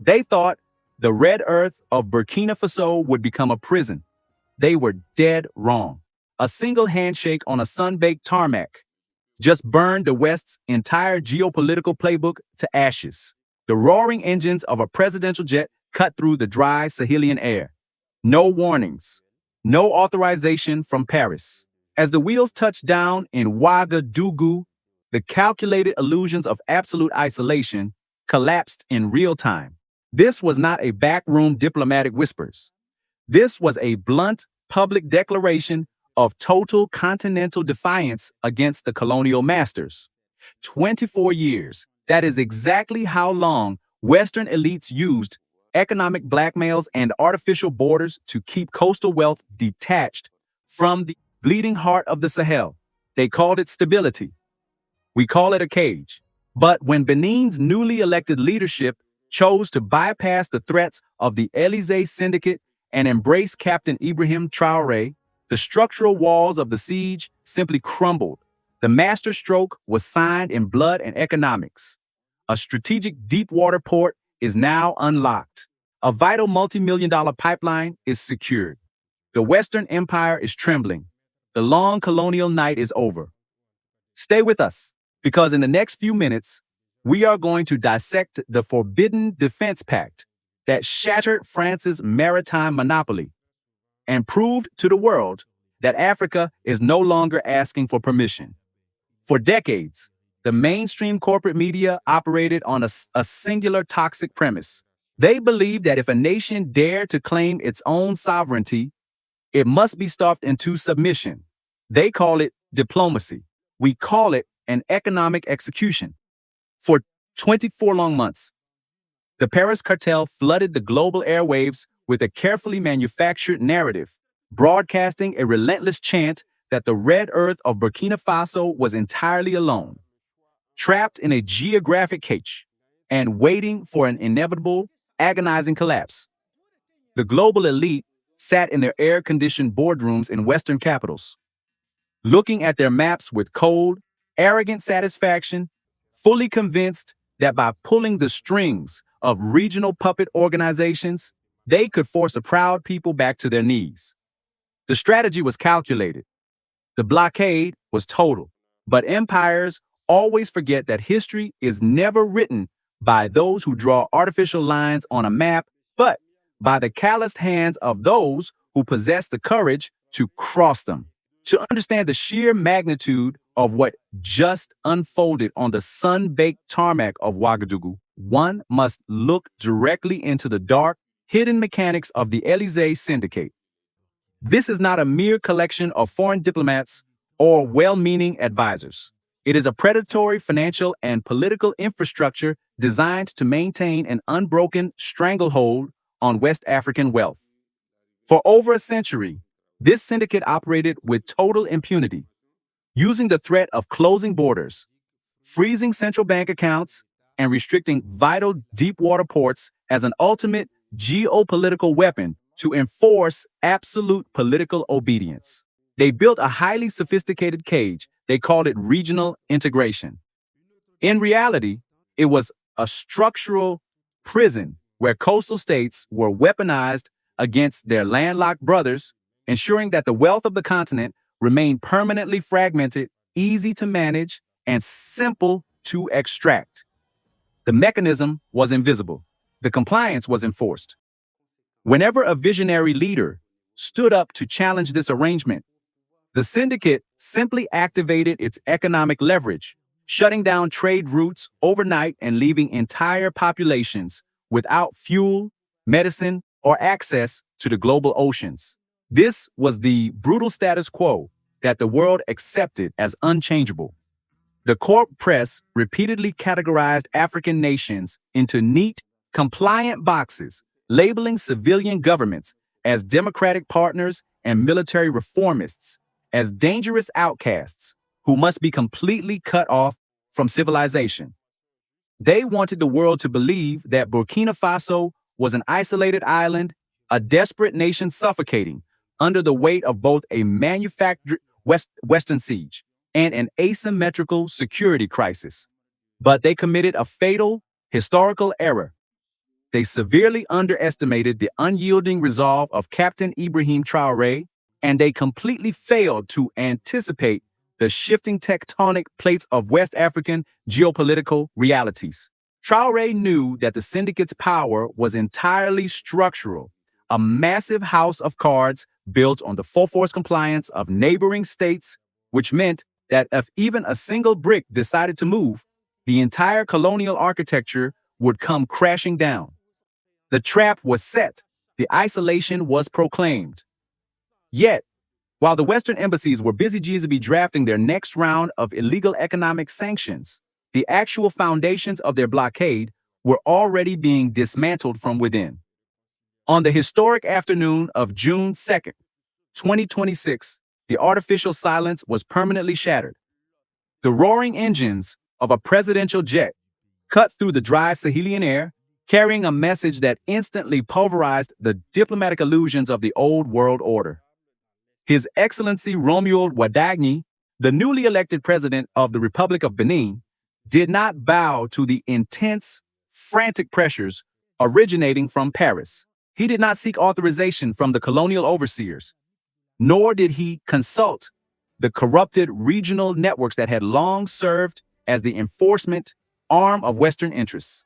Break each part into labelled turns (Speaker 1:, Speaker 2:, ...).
Speaker 1: They thought the red earth of Burkina Faso would become a prison. They were dead wrong. A single handshake on a sun-baked tarmac just burned the West's entire geopolitical playbook to ashes. The roaring engines of a presidential jet cut through the dry Sahelian air. No warnings, no authorization from Paris. As the wheels touched down in Ouagadougou, the calculated illusions of absolute isolation collapsed in real time. This was not a backroom diplomatic whispers. This was a blunt public declaration of total continental defiance against the colonial masters. 24 years. That is exactly how long Western elites used economic blackmails and artificial borders to keep coastal wealth detached from the bleeding heart of the Sahel. They called it stability. We call it a cage. But when Benin's newly elected leadership chose to bypass the threats of the Élysée syndicate and embrace Captain Ibrahim Traoré, the structural walls of the siege simply crumbled. The masterstroke was signed in blood and economics. A strategic deep-water port is now unlocked. A vital multi-million-dollar pipeline is secured. The Western Empire is trembling. The long colonial night is over. Stay with us, because in the next few minutes, we are going to dissect the forbidden defense pact that shattered France's maritime monopoly and proved to the world that Africa is no longer asking for permission. For decades, the mainstream corporate media operated on a singular toxic premise. They believed that if a nation dared to claim its own sovereignty, it must be stuffed into submission. They call it diplomacy. We call it an economic execution. For 24 long months, the Paris cartel flooded the global airwaves with a carefully manufactured narrative, broadcasting a relentless chant that the red earth of Burkina Faso was entirely alone, trapped in a geographic cage and waiting for an inevitable, agonizing collapse. The global elite sat in their air-conditioned boardrooms in Western capitals, looking at their maps with cold, arrogant satisfaction, fully convinced that by pulling the strings of regional puppet organizations, they could force a proud people back to their knees. The strategy was calculated. The blockade was total. But empires always forget that history is never written by those who draw artificial lines on a map, but by the calloused hands of those who possess the courage to cross them. To understand the sheer magnitude of what just unfolded on the sun-baked tarmac of Ouagadougou, one must look directly into the dark, hidden mechanics of the Élysée syndicate. This is not a mere collection of foreign diplomats or well-meaning advisors. It is a predatory financial and political infrastructure designed to maintain an unbroken stranglehold on West African wealth. For over a century, this syndicate operated with total impunity, using the threat of closing borders, freezing central bank accounts, and restricting vital deep-water ports as an ultimate geopolitical weapon to enforce absolute political obedience. They built a highly sophisticated cage. They called it regional integration. In reality, it was a structural prison where coastal states were weaponized against their landlocked brothers, ensuring that the wealth of the continent remained permanently fragmented, easy to manage, and simple to extract. The mechanism was invisible. The compliance was enforced. Whenever a visionary leader stood up to challenge this arrangement, the syndicate simply activated its economic leverage, shutting down trade routes overnight and leaving entire populations without fuel, medicine, or access to the global oceans. This was the brutal status quo that the world accepted as unchangeable. The corp press repeatedly categorized African nations into neat, compliant boxes, labeling civilian governments as democratic partners and military reformists as dangerous outcasts who must be completely cut off from civilization. They wanted the world to believe that Burkina Faso was an isolated island, a desperate nation suffocating under the weight of both a manufactured Western siege and an asymmetrical security crisis. But they committed a fatal historical error. They severely underestimated the unyielding resolve of Captain Ibrahim Traoré, and they completely failed to anticipate the shifting tectonic plates of West African geopolitical realities. Traoré knew that the syndicate's power was entirely structural, a massive house of cards built on the full force compliance of neighboring states, which meant that if even a single brick decided to move, the entire colonial architecture would come crashing down. The trap was set, the isolation was proclaimed. Yet, while the Western embassies were busy drafting their next round of illegal economic sanctions, the actual foundations of their blockade were already being dismantled from within. On the historic afternoon of June 2nd, 2026, the artificial silence was permanently shattered. The roaring engines of a presidential jet cut through the dry Sahelian air, carrying a message that instantly pulverized the diplomatic illusions of the old world order. His Excellency Romuald Wadagni, the newly elected president of the Republic of Benin, did not bow to the intense, frantic pressures originating from Paris. He did not seek authorization from the colonial overseers, nor did he consult the corrupted regional networks that had long served as the enforcement arm of Western interests.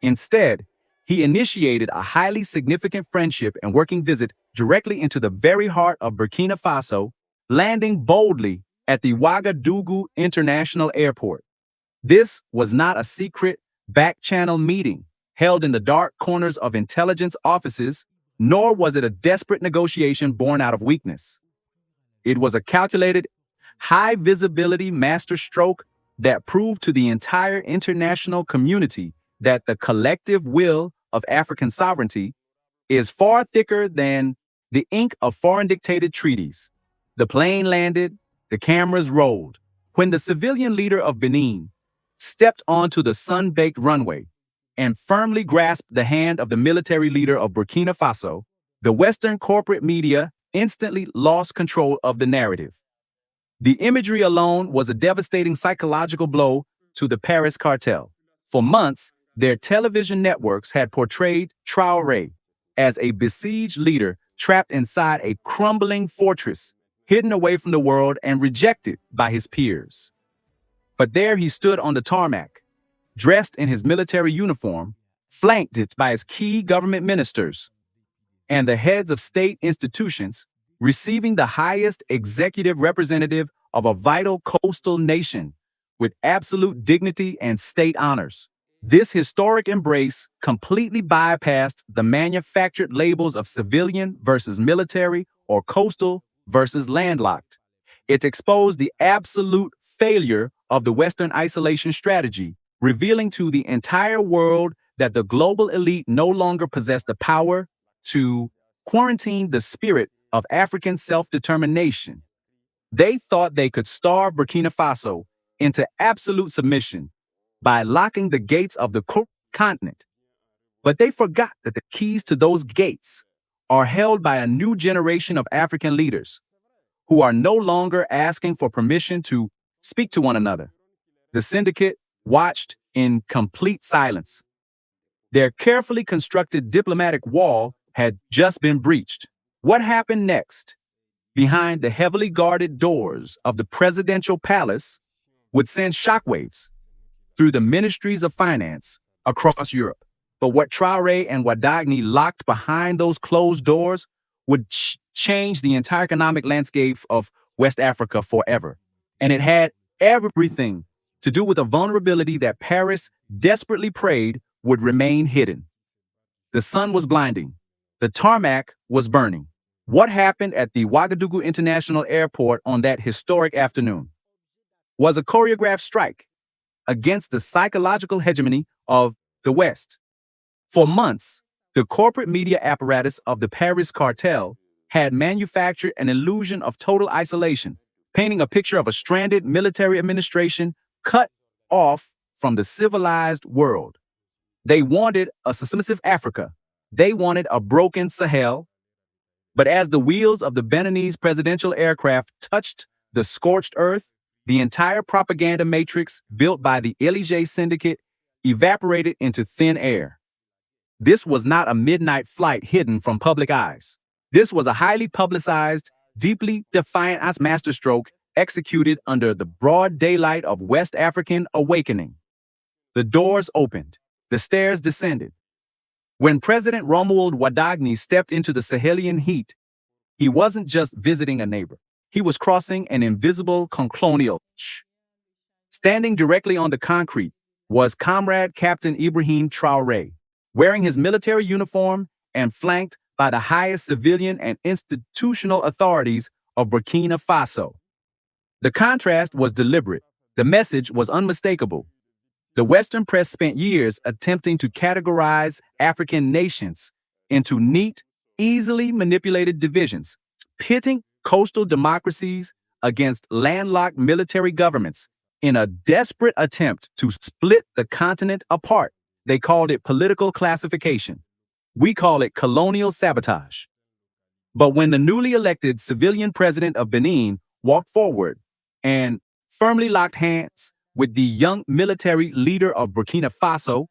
Speaker 1: Instead, he initiated a highly significant friendship and working visit directly into the very heart of Burkina Faso, landing boldly at the Ouagadougou International Airport. This was not a secret back-channel meeting held in the dark corners of intelligence offices, nor was it a desperate negotiation born out of weakness. It was a calculated, high-visibility masterstroke that proved to the entire international community that the collective will of African sovereignty is far thicker than the ink of foreign-dictated treaties. The plane landed, the cameras rolled. When the civilian leader of Benin stepped onto the sun-baked runway and firmly grasped the hand of the military leader of Burkina Faso, the Western corporate media instantly lost control of the narrative. The imagery alone was a devastating psychological blow to the Paris cartel. For months, their television networks had portrayed Traoré as a besieged leader trapped inside a crumbling fortress, hidden away from the world and rejected by his peers. But there he stood on the tarmac, dressed in his military uniform, flanked by his key government ministers and the heads of state institutions, receiving the highest executive representative of a vital coastal nation with absolute dignity and state honors. This historic embrace completely bypassed the manufactured labels of civilian versus military or coastal versus landlocked. It exposed the absolute failure of the Western isolation strategy, revealing to the entire world that the global elite no longer possessed the power to quarantine the spirit of African self-determination. They thought they could starve Burkina Faso into absolute submission by locking the gates of the continent. But they forgot that the keys to those gates are held by a new generation of African leaders who are no longer asking for permission to speak to one another. The syndicate watched in complete silence. Their carefully constructed diplomatic wall had just been breached. What happened next, behind the heavily guarded doors of the presidential palace, would send shockwaves through the ministries of finance across Europe. But what Traoré and Wadagni locked behind those closed doors would change the entire economic landscape of West Africa forever. And it had everything to do with a vulnerability that Paris desperately prayed would remain hidden. The sun was blinding. The tarmac was burning. What happened at the Ouagadougou International Airport on that historic afternoon was a choreographed strike against the psychological hegemony of the West. For months, the corporate media apparatus of the Paris cartel had manufactured an illusion of total isolation, painting a picture of a stranded military administration cut off from the civilized world. They wanted a submissive Africa. They wanted a broken Sahel. But as the wheels of the Beninese presidential aircraft touched the scorched earth, the entire propaganda matrix built by the Élysée syndicate evaporated into thin air. This was not a midnight flight hidden from public eyes. This was a highly publicized, deeply defiant masterstroke executed under the broad daylight of West African awakening. The doors opened. The stairs descended. When President Romuald Wadagni stepped into the Sahelian heat, he wasn't just visiting a neighbor. He was crossing an invisible colonial. Standing directly on the concrete was Comrade Captain Ibrahim Traoré, wearing his military uniform and flanked by the highest civilian and institutional authorities of Burkina Faso. The contrast was deliberate. The message was unmistakable. The Western press spent years attempting to categorize African nations into neat, easily manipulated divisions, pitting coastal democracies against landlocked military governments in a desperate attempt to split the continent apart. They called it political classification. We call it colonial sabotage. But when the newly elected civilian president of Benin walked forward and firmly locked hands with the young military leader of Burkina Faso,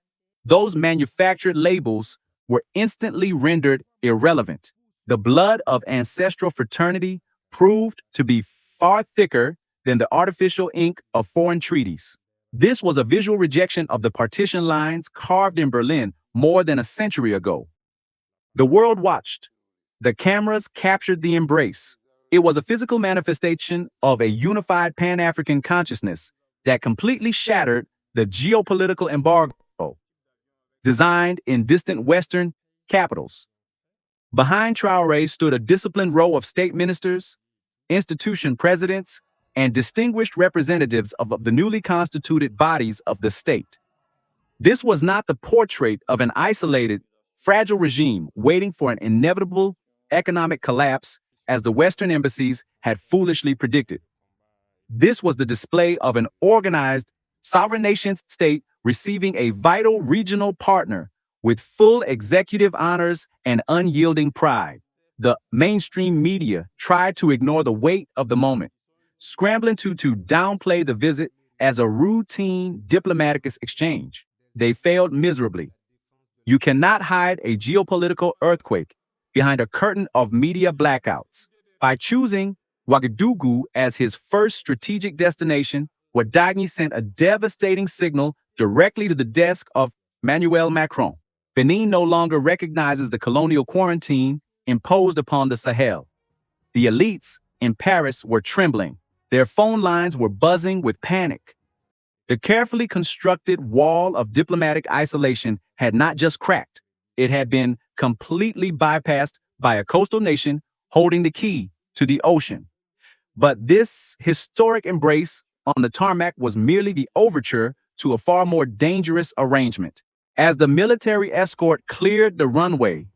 Speaker 1: those manufactured labels were instantly rendered irrelevant. The blood of ancestral fraternity proved to be far thicker than the artificial ink of foreign treaties. This was a visual rejection of the partition lines carved in Berlin more than a century ago. The world watched. The cameras captured the embrace. It was a physical manifestation of a unified Pan-African consciousness that completely shattered the geopolitical embargo designed in distant Western capitals. Behind Traoré stood a disciplined row of state ministers, institution presidents, and distinguished representatives of the newly constituted bodies of the state. This was not the portrait of an isolated, fragile regime waiting for an inevitable economic collapse as the Western embassies had foolishly predicted. This was the display of an organized, sovereign nation state receiving a vital regional partner with full executive honors and unyielding pride. The mainstream media tried to ignore the weight of the moment, scrambling to downplay the visit as a routine diplomatic exchange. They failed miserably. You cannot hide a geopolitical earthquake behind a curtain of media blackouts. By choosing Ouagadougou as his first strategic destination, Wadagni sent a devastating signal directly to the desk of Emmanuel Macron. Benin no longer recognizes the colonial quarantine imposed upon the Sahel. The elites in Paris were trembling. Their phone lines were buzzing with panic. The carefully constructed wall of diplomatic isolation had not just cracked, it had been completely bypassed by a coastal nation holding the key to the ocean. But this historic embrace on the tarmac was merely the overture to a far more dangerous arrangement. As the military escort cleared the runway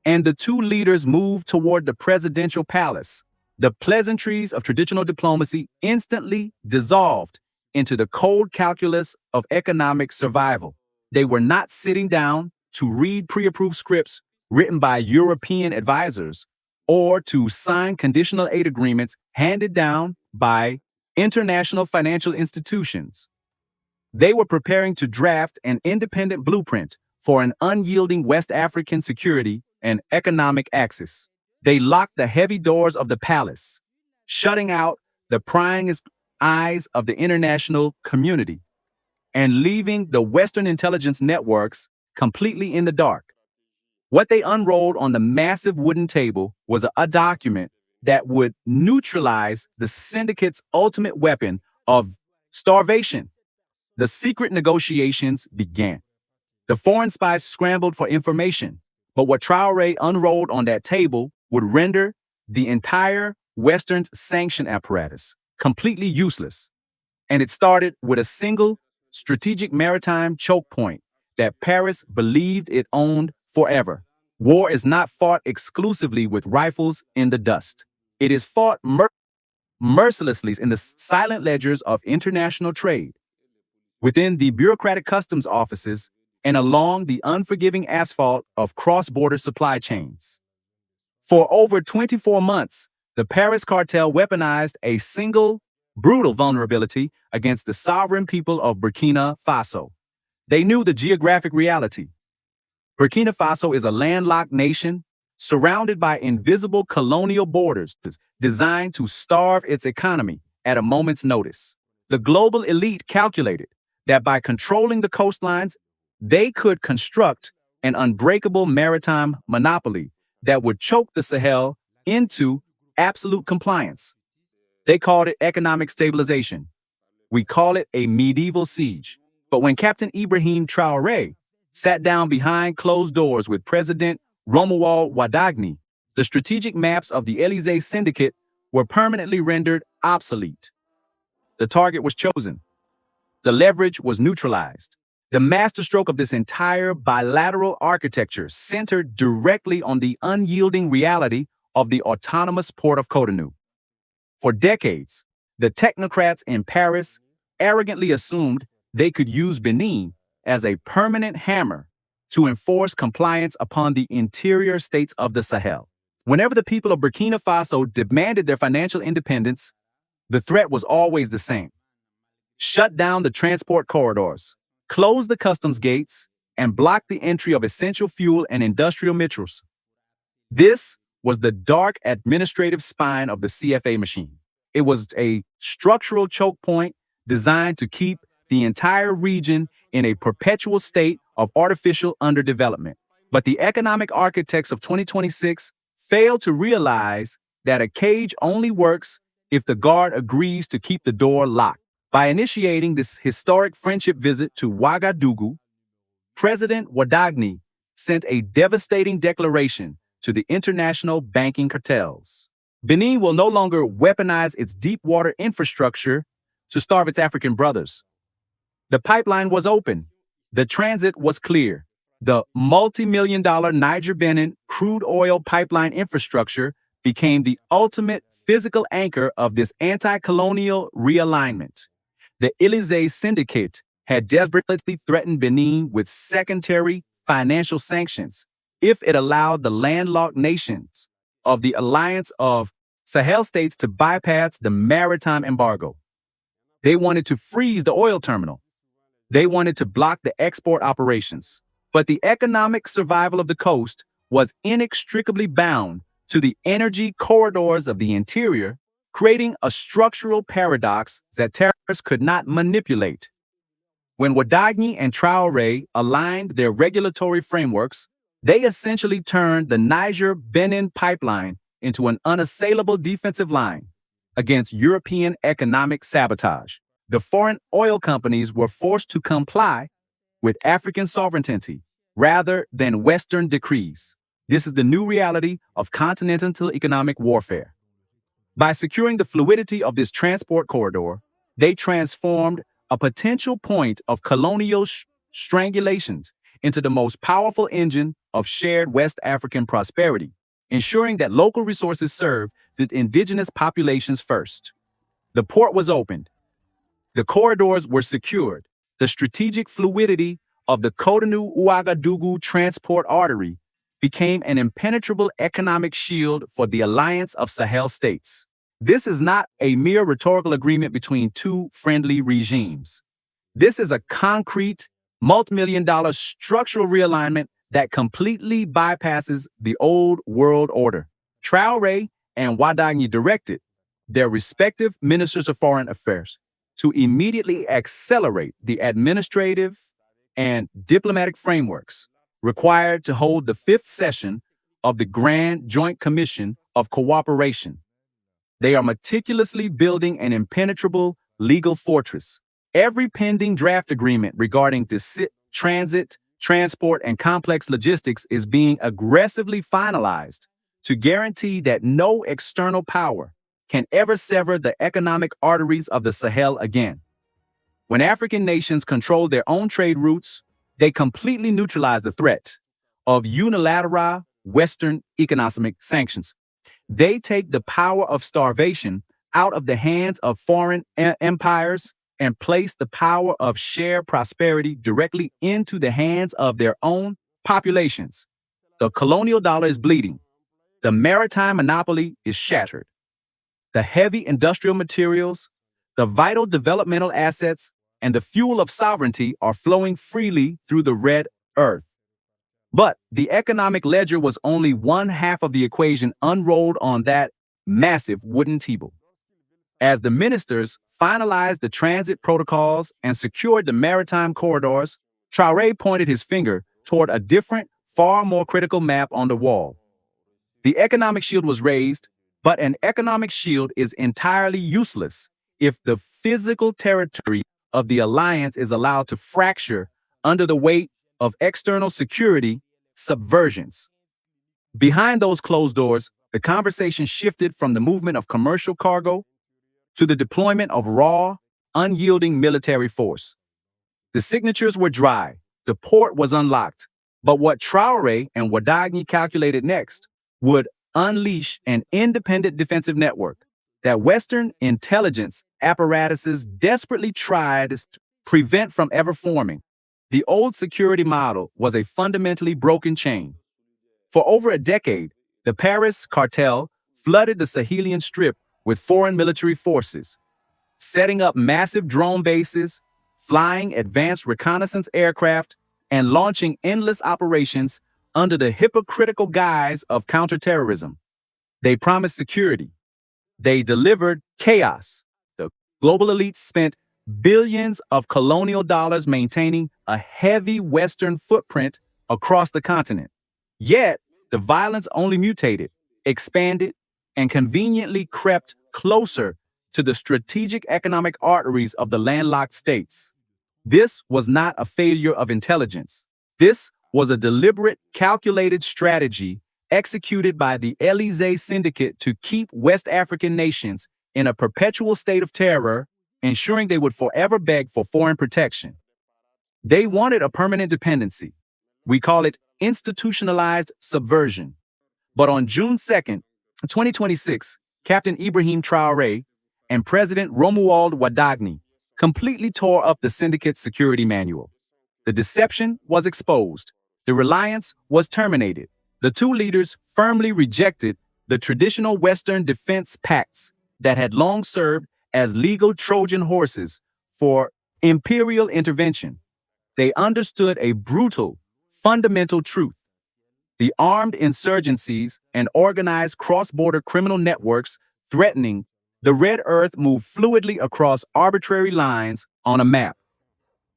Speaker 1: and the two leaders moved toward the presidential palace, the pleasantries of traditional diplomacy instantly dissolved into the cold calculus of economic survival. They were not sitting down to read pre-approved scripts written by European advisors or to sign conditional aid agreements handed down by international financial institutions. They were preparing to draft an independent blueprint for an unyielding West African security and economic axis. They locked the heavy doors of the palace, shutting out the prying eyes of the international community and leaving the Western intelligence networks completely in the dark. What they unrolled on the massive wooden table was a document that would neutralize the syndicate's ultimate weapon of starvation. The secret negotiations began. The foreign spies scrambled for information, but what Traoré unrolled on that table would render the entire Western's sanction apparatus completely useless. And it started with a single strategic maritime choke point that Paris believed it owned forever. War is not fought exclusively with rifles in the dust. It is fought mercilessly in the silent ledgers of international trade, within the bureaucratic customs offices, and along the unforgiving asphalt of cross-border supply chains. For over 24 months, the Paris cartel weaponized a single, brutal vulnerability against the sovereign people of Burkina Faso. They knew the geographic reality. Burkina Faso is a landlocked nation surrounded by invisible colonial borders designed to starve its economy at a moment's notice. The global elite calculated that by controlling the coastlines, they could construct an unbreakable maritime monopoly that would choke the Sahel into absolute compliance. They called it economic stabilization. We call it a medieval siege. But when Captain Ibrahim Traoré sat down behind closed doors with President romuald Wadagni, the strategic maps of the Élysée Syndicate were permanently rendered obsolete. The target was chosen. The leverage was neutralized. The masterstroke of this entire bilateral architecture centered directly on the unyielding reality of the autonomous port of Cotonou. For decades, the technocrats in Paris arrogantly assumed they could use Benin as a permanent hammer to enforce compliance upon the interior states of the Sahel. Whenever the people of Burkina Faso demanded their financial independence, the threat was always the same. Shut down the transport corridors, close the customs gates, and block the entry of essential fuel and industrial minerals. This was the dark administrative spine of the CFA machine. It was a structural choke point designed to keep the entire region in a perpetual state of artificial underdevelopment. But the economic architects of 2026 failed to realize that a cage only works if the guard agrees to keep the door locked. By initiating this historic friendship visit to Ouagadougou, President Wadagni sent a devastating declaration to the international banking cartels. Benin will no longer weaponize its deep water infrastructure to starve its African brothers. The pipeline was open. The transit was clear. The multi-million-dollar Niger-Benin crude oil pipeline infrastructure became the ultimate physical anchor of this anti-colonial realignment. The Élysée Syndicate had desperately threatened Benin with secondary financial sanctions if it allowed the landlocked nations of the Alliance of Sahel states to bypass the maritime embargo. They wanted to freeze the oil terminal. They wanted to block the export operations. But the economic survival of the coast was inextricably bound to the energy corridors of the interior, creating a structural paradox that terrorists could not manipulate. When Wadagni and Traoré aligned their regulatory frameworks, they essentially turned the Niger-Benin pipeline into an unassailable defensive line against European economic sabotage. The foreign oil companies were forced to comply with African sovereignty rather than Western decrees. This is the new reality of continental economic warfare. By securing the fluidity of this transport corridor, they transformed a potential point of colonial strangulations into the most powerful engine of shared West African prosperity, ensuring that local resources serve the indigenous populations first. The port was opened. The corridors were secured. The strategic fluidity of the Cotonou-Ouagadougou transport artery became an impenetrable economic shield for the Alliance of Sahel states. This is not a mere rhetorical agreement between two friendly regimes. This is a concrete, multi-million-dollar structural realignment that completely bypasses the old world order. Traoré and Wadagni directed their respective ministers of foreign affairs to immediately accelerate the administrative and diplomatic frameworks required to hold the fifth session of the Grand Joint Commission of Cooperation. They are meticulously building an impenetrable legal fortress. Every pending draft agreement regarding transit, transport, and complex logistics is being aggressively finalized to guarantee that no external power can ever sever the economic arteries of the Sahel again. When African nations control their own trade routes, they completely neutralize the threat of unilateral Western economic sanctions. They take the power of starvation out of the hands of foreign empires and place the power of shared prosperity directly into the hands of their own populations. The colonial dollar is bleeding. The maritime monopoly is shattered. The heavy industrial materials, the vital developmental assets, and the fuel of sovereignty are flowing freely through the red earth. But the economic ledger was only one half of the equation unrolled on that massive wooden table. As the ministers finalized the transit protocols and secured the maritime corridors, Traoré pointed his finger toward a different, far more critical map on the wall. The economic shield was raised, but an economic shield is entirely useless if the physical territory of the alliance is allowed to fracture under the weight of external security subversions. Behind those closed doors, the conversation shifted from the movement of commercial cargo to the deployment of raw, unyielding military force. The signatures were dry, the port was unlocked, but what Traoré and Wadagni calculated next would unleash an independent defensive network that Western intelligence apparatuses desperately tried to prevent from ever forming. The old security model was a fundamentally broken chain. For over a decade, the Paris cartel flooded the Sahelian strip with foreign military forces, setting up massive drone bases, flying advanced reconnaissance aircraft, and launching endless operations under the hypocritical guise of counterterrorism. They promised security. They delivered chaos. The global elites spent billions of colonial dollars maintaining a heavy Western footprint across the continent. Yet, the violence only mutated, expanded, and conveniently crept closer to the strategic economic arteries of the landlocked states. This was not a failure of intelligence. This was a deliberate, calculated strategy executed by the Élysée syndicate to keep West African nations in a perpetual state of terror, ensuring they would forever beg for foreign protection. They wanted a permanent dependency. We call it institutionalized subversion. But on June 2nd, 2026, Captain Ibrahim Traoré and President Romuald Wadagni completely tore up the syndicate's security manual. The deception was exposed. The reliance was terminated. The two leaders firmly rejected the traditional Western defense pacts that had long served as legal Trojan horses for imperial intervention. They understood a brutal, fundamental truth. The armed insurgencies and organized cross-border criminal networks threatening the Red Earth move fluidly across arbitrary lines on a map.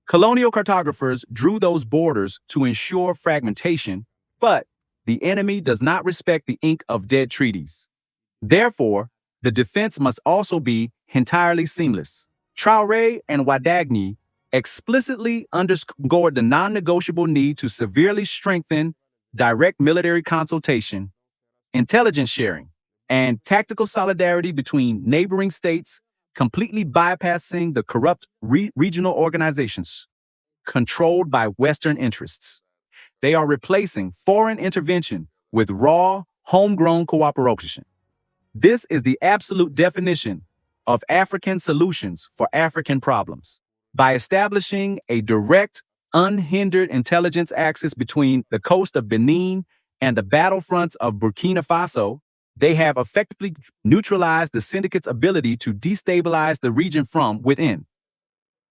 Speaker 1: Colonial cartographers drew those borders to ensure fragmentation, but the enemy does not respect the ink of dead treaties. Therefore, the defense must also be entirely seamless. Traoré and Wadagni explicitly underscored the non-negotiable need to severely strengthen direct military consultation, intelligence sharing, and tactical solidarity between neighboring states, completely bypassing the corrupt regional organizations controlled by Western interests. They are replacing foreign intervention with raw, homegrown cooperation. This is the absolute definition of African solutions for African problems. By establishing a direct, unhindered intelligence axis between the coast of Benin and the battlefronts of Burkina Faso, they have effectively neutralized the syndicate's ability to destabilize the region from within.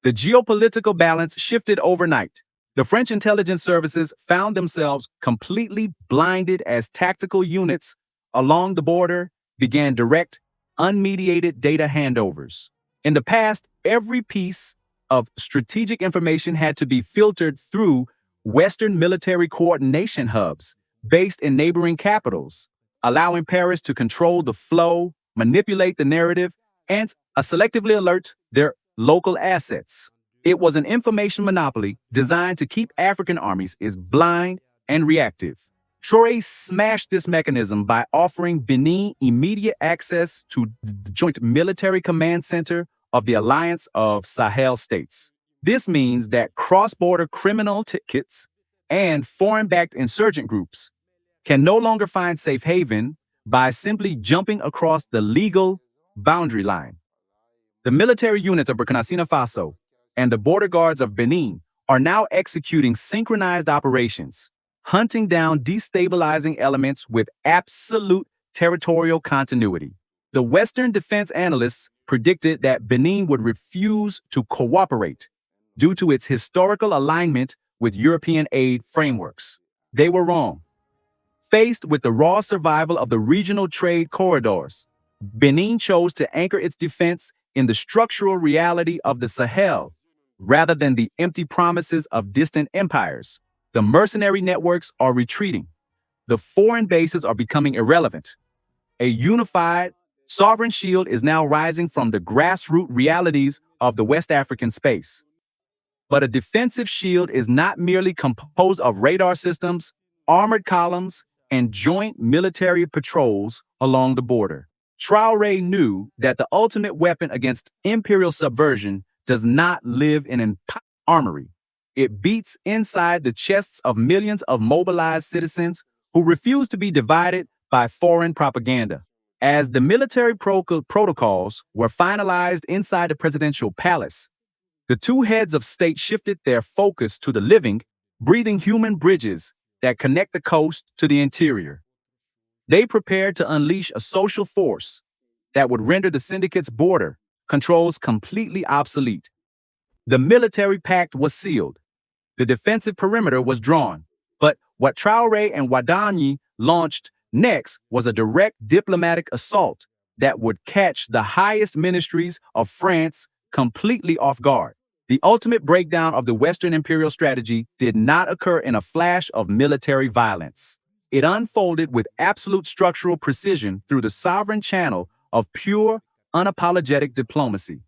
Speaker 1: The geopolitical balance shifted overnight. The French intelligence services found themselves completely blinded as tactical units along the border began direct, unmediated data handovers. In the past, every piece of strategic information had to be filtered through Western military coordination hubs based in neighboring capitals, allowing Paris to control the flow, manipulate the narrative, and selectively alert their local assets. It was an information monopoly designed to keep African armies blind and reactive. Traoré smashed this mechanism by offering Benin immediate access to the Joint Military Command Center of the Alliance of Sahel states. This means that cross-border criminal tickets and foreign-backed insurgent groups can no longer find safe haven by simply jumping across the legal boundary line. The military units of Burkina Faso and the border guards of Benin are now executing synchronized operations, hunting down destabilizing elements with absolute territorial continuity. The Western defense analysts predicted that Benin would refuse to cooperate due to its historical alignment with European aid frameworks. They were wrong. Faced with the raw survival of the regional trade corridors, Benin chose to anchor its defense in the structural reality of the Sahel, rather than the empty promises of distant empires. The mercenary networks are retreating. The foreign bases are becoming irrelevant. A unified, sovereign shield is now rising from the grassroots realities of the West African space. But a defensive shield is not merely composed of radar systems, armored columns, and joint military patrols along the border. Traoré knew that the ultimate weapon against imperial subversion does not live in an armory. It beats inside the chests of millions of mobilized citizens who refuse to be divided by foreign propaganda. As the military protocols were finalized inside the presidential palace, the two heads of state shifted their focus to the living, breathing human bridges that connect the coast to the interior. They prepared to unleash a social force that would render the syndicate's border controls completely obsolete. The military pact was sealed. The defensive perimeter was drawn. But what Traoré and Wadagni launched next was a direct diplomatic assault that would catch the highest ministries of France completely off guard. The ultimate breakdown of the Western imperial strategy did not occur in a flash of military violence. It unfolded with absolute structural precision through the sovereign channel of pure, unapologetic diplomacy.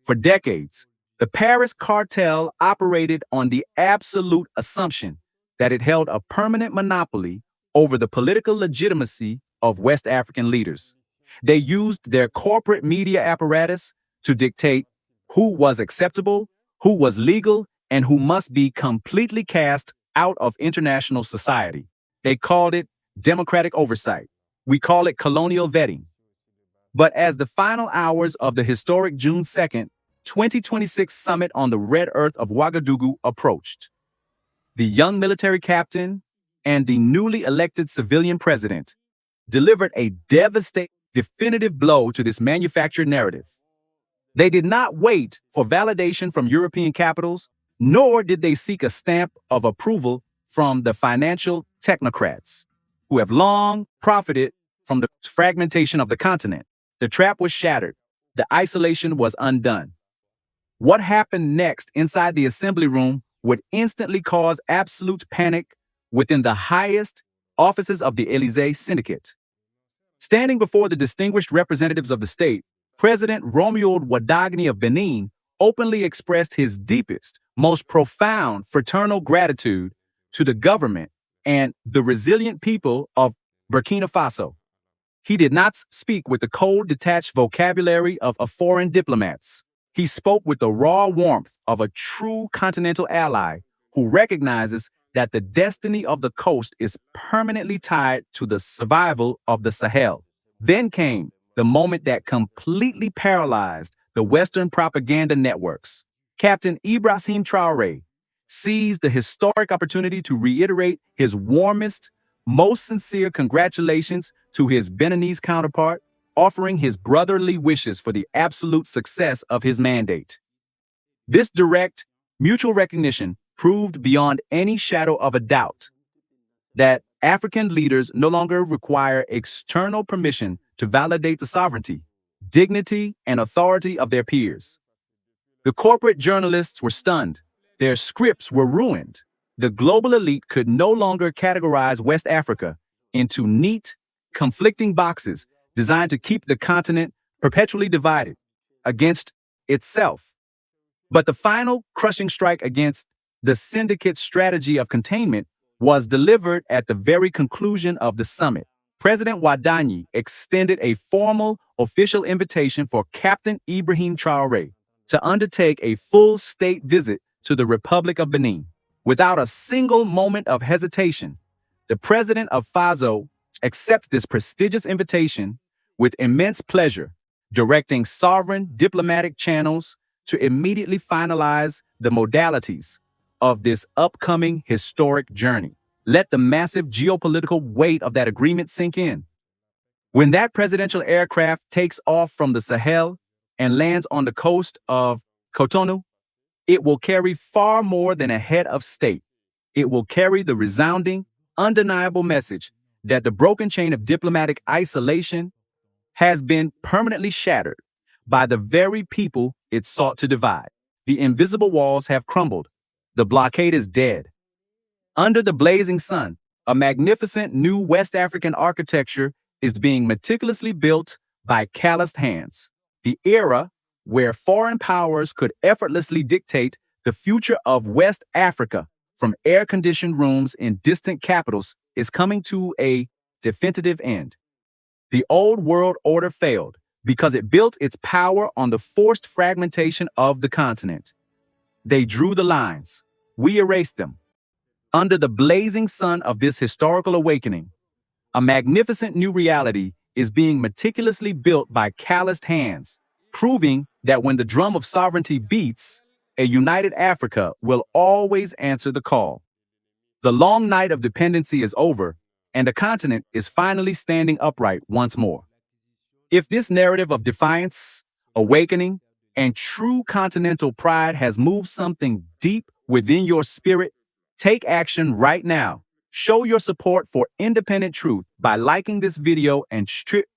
Speaker 1: For decades, the Paris cartel operated on the absolute assumption that it held a permanent monopoly over the political legitimacy of West African leaders. They used their corporate media apparatus to dictate who was acceptable, who was legal, and who must be completely cast out of international society. They called it democratic oversight. We call it colonial vetting. But as the final hours of the historic June 2nd, 2026 summit on the red earth of Ouagadougou approached, the young military captain and the newly elected civilian president delivered a devastating, definitive blow to this manufactured narrative. They did not wait for validation from European capitals, nor did they seek a stamp of approval from the financial technocrats who have long profited from the fragmentation of the continent. The trap was shattered. The isolation was undone. What happened next inside the assembly room would instantly cause absolute panic within the highest offices of the Élysée syndicate. Standing before the distinguished representatives of the state, President Romuald Wadagni of Benin openly expressed his deepest, most profound fraternal gratitude to the government and the resilient people of Burkina Faso. He did not speak with the cold, detached vocabulary of foreign diplomats. He spoke with the raw warmth of a true continental ally who recognizes that the destiny of the coast is permanently tied to the survival of the Sahel. Then came the moment that completely paralyzed the Western propaganda networks. Captain Ibrahim Traoré seized the historic opportunity to reiterate his warmest, most sincere congratulations to his Beninese counterpart, offering his brotherly wishes for the absolute success of his mandate. This direct, mutual recognition proved beyond any shadow of a doubt that African leaders no longer require external permission to validate the sovereignty, dignity, and authority of their peers. The corporate journalists were stunned. Their scripts were ruined. The global elite could no longer categorize West Africa into neat, conflicting boxes designed to keep the continent perpetually divided against itself. But the final crushing strike against the syndicate's strategy of containment was delivered at the very conclusion of the summit. President Wadagni extended a formal official invitation for Captain Ibrahim Traoré to undertake a full state visit to the Republic of Benin. Without a single moment of hesitation, the president of Faso accepts this prestigious invitation with immense pleasure, directing sovereign diplomatic channels to immediately finalize the modalities of this upcoming historic journey. Let the massive geopolitical weight of that agreement sink in. When that presidential aircraft takes off from the Sahel and lands on the coast of Cotonou, it will carry far more than a head of state. it will carry the resounding, undeniable message that the broken chain of diplomatic isolation has been permanently shattered by the very people it sought to divide. The invisible walls have crumbled. The blockade is dead. Under the blazing sun, a magnificent new West African architecture is being meticulously built by calloused hands. The era where foreign powers could effortlessly dictate the future of West Africa from air-conditioned rooms in distant capitals is coming to a definitive end. The old world order failed because it built its power on the forced fragmentation of the continent. They drew the lines. We erased them. Under the blazing sun of this historical awakening, a magnificent new reality is being meticulously built by calloused hands, proving that when the drum of sovereignty beats, a united Africa will always answer the call. The long night of dependency is over, and the continent is finally standing upright once more. If this narrative of defiance, awakening, and true continental pride has moved something deep within your spirit, take action right now. Show your support for independent truth by liking this video and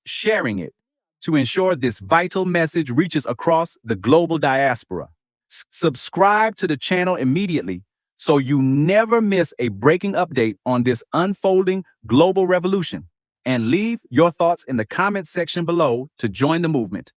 Speaker 1: sharing it to ensure this vital message reaches across the global diaspora. Subscribe to the channel immediately so you never miss a breaking update on this unfolding global revolution. And leave your thoughts in the comment section below to join the movement.